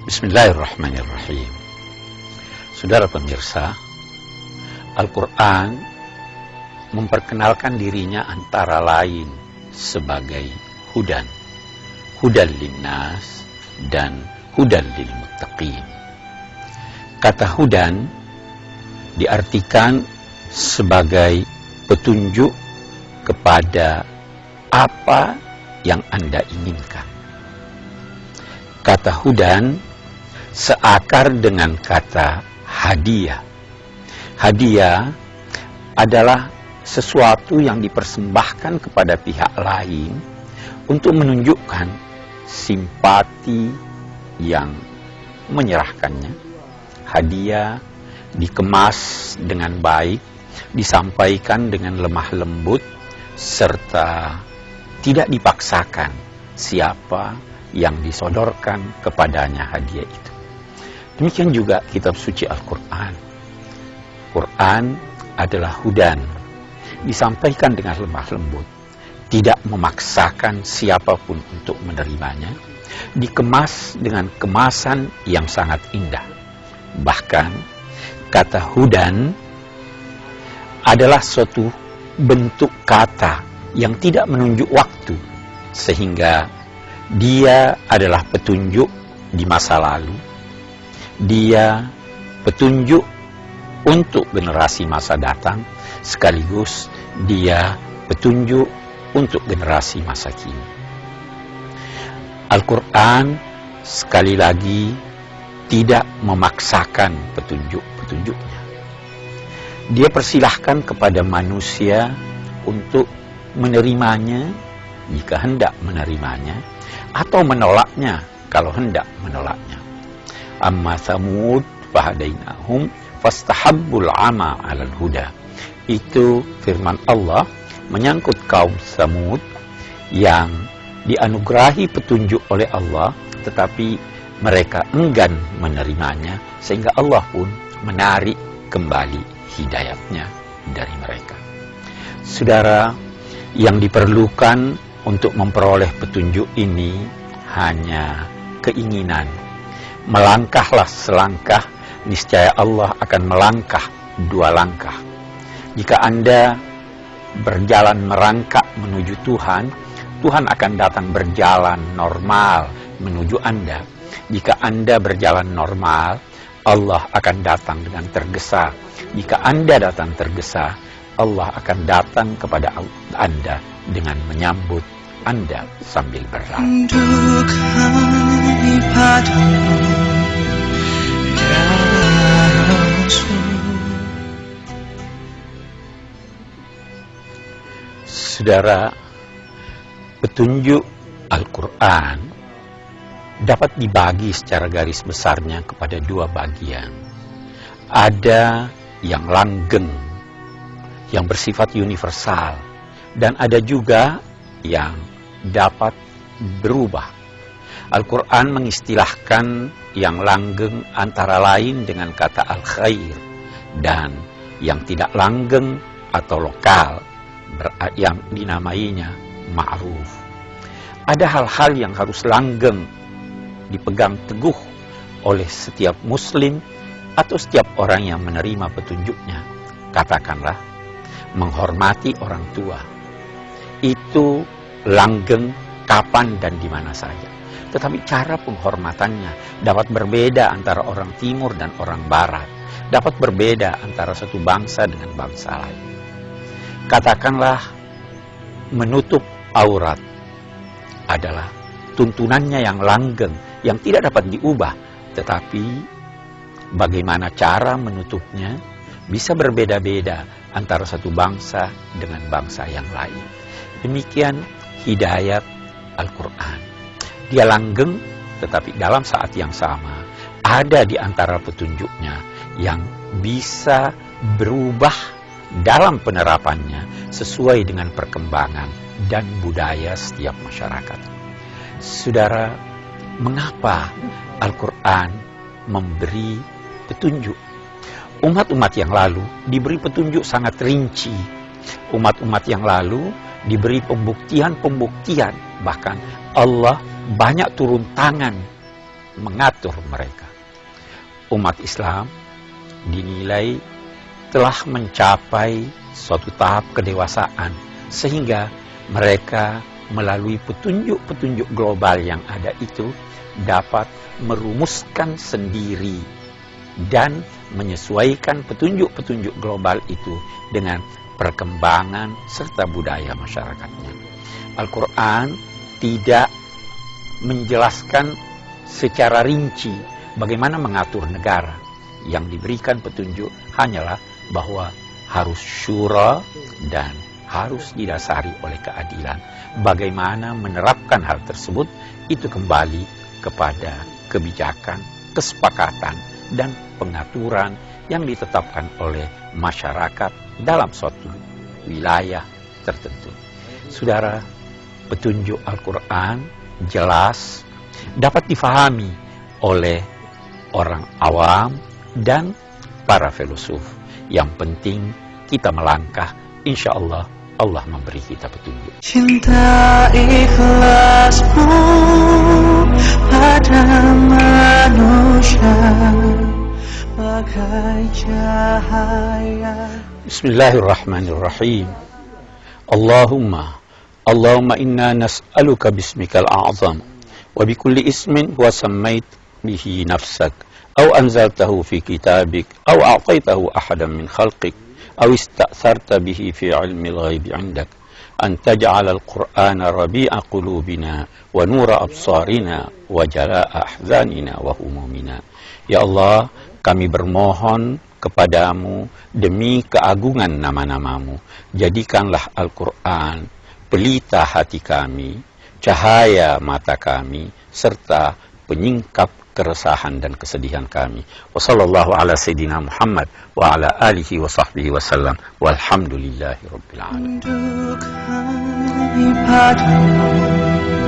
Bismillahirrahmanirrahim. Saudara pemirsa, Al-Quran memperkenalkan dirinya antara lain sebagai hudan linnas dan hudan lil muttaqin. Kata hudan diartikan sebagai petunjuk kepada apa yang Anda inginkan. Kata hudan seakar dengan kata hadiah. Hadiah adalah sesuatu yang dipersembahkan kepada pihak lain untuk menunjukkan simpati yang menyerahkannya. Hadiah dikemas dengan baik, disampaikan dengan lemah lembut, serta tidak dipaksakan siapa yang disodorkan kepadanya hadiah itu. Demikian juga kitab suci Al-Quran. Quran adalah hudan, disampaikan dengan lemah lembut, tidak memaksakan siapapun untuk menerimanya, dikemas dengan kemasan yang sangat indah. Bahkan kata hudan adalah suatu bentuk kata yang tidak menunjuk waktu, sehingga dia adalah petunjuk di masa lalu, dia petunjuk untuk generasi masa datang, sekaligus dia petunjuk untuk generasi masa kini. Al-Quran sekali lagi tidak memaksakan petunjuk-petunjuknya. Dia persilahkan kepada manusia untuk menerimanya jika hendak menerimanya, atau menolaknya kalau hendak menolaknya. Amma Thamud fahadainahum fastahabbul ama 'alal huda. Itu firman Allah menyangkut kaum Thamud yang dianugerahi petunjuk oleh Allah, tetapi mereka enggan menerimanya, sehingga Allah pun menarik kembali hidayatnya dari mereka. Saudara, yang diperlukan untuk memperoleh petunjuk ini hanya keinginan. Melangkahlah selangkah, niscaya Allah akan melangkah 2 langkah. Jika Anda berjalan merangkak menuju Tuhan, Tuhan akan datang berjalan normal menuju Anda. Jika Anda berjalan normal, Allah akan datang dengan tergesa. Jika Anda datang tergesa, Allah akan datang kepada Anda dengan menyambut Anda sambil berlari. Saudara, petunjuk Al-Quran dapat dibagi secara garis besarnya kepada 2 bagian. Ada yang langgeng, yang bersifat universal, dan ada juga yang dapat berubah. Al-Quran mengistilahkan yang langgeng antara lain dengan kata al-khair, dan yang tidak langgeng atau lokal yang dinamainya ma'ruf. Ada hal-hal yang harus langgeng, dipegang teguh oleh setiap muslim atau setiap orang yang menerima petunjuknya. Katakanlah, menghormati orang tua. Itu langgeng kapan dan di mana saja. Tetapi cara penghormatannya dapat berbeda antara orang timur dan orang barat. Dapat berbeda antara satu bangsa dengan bangsa lain. Katakanlah, menutup aurat adalah tuntunannya yang langgeng, yang tidak dapat diubah. Tetapi bagaimana cara menutupnya bisa berbeda-beda antara satu bangsa dengan bangsa yang lain. Demikian hidayat Al-Quran. Dia langgeng, tetapi dalam saat yang sama ada di antara petunjuknya yang bisa berubah dalam penerapannya sesuai dengan perkembangan dan budaya setiap masyarakat. Saudara, mengapa Al-Quran memberi petunjuk? Umat-umat yang lalu diberi petunjuk sangat rinci. Umat-umat yang lalu diberi pembuktian-pembuktian. Bahkan Allah banyak turun tangan mengatur mereka. Umat Islam dinilai telah mencapai suatu tahap kedewasaan sehingga mereka melalui petunjuk-petunjuk global yang ada itu dapat merumuskan sendiri dan menyesuaikan petunjuk-petunjuk global itu dengan perkembangan serta budaya masyarakatnya. Al-Quran tidak menjelaskan secara rinci bagaimana mengatur negara. Yang diberikan petunjuk hanyalah bahwa harus syura dan harus didasari oleh keadilan. Bagaimana menerapkan hal tersebut itu kembali kepada kebijakan, kesepakatan, dan pengaturan yang ditetapkan oleh masyarakat dalam suatu wilayah tertentu. Saudara, petunjuk Al-Quran jelas dapat difahami oleh orang awam dan para filosof. Yang penting kita melangkah, insya Allah Allah memberi kita petunjuk. Cinta ikhlasmu pada manusia bagai cahaya. Bismillahirrahmanirrahim. Allahumma inna nas'aluka bismikal a'zam wa bikulli ismin wa sammait bihi nafsak aw anzaltahu fi kitabik aw a'taitahu ahadan min khalqik aw ista'tharta bihi fi ilmil ghaibi 'indak an taj'ala al-Qur'ana rabi'a qulubina wa nura absarina wa jalaa'a ahzanina wa humumina. Ya Allah, kami bermohon kepadamu demi keagungan nama-namamu, jadikanlah Al-Quran pelita hati kami, cahaya mata kami, serta penyingkap keresahan dan kesedihan kami. Wassallallahu ala sayyidina Muhammad wa ala alihi wa sahbihi wasallam walhamdulillahi rabbil alamin. Untuk kami padamu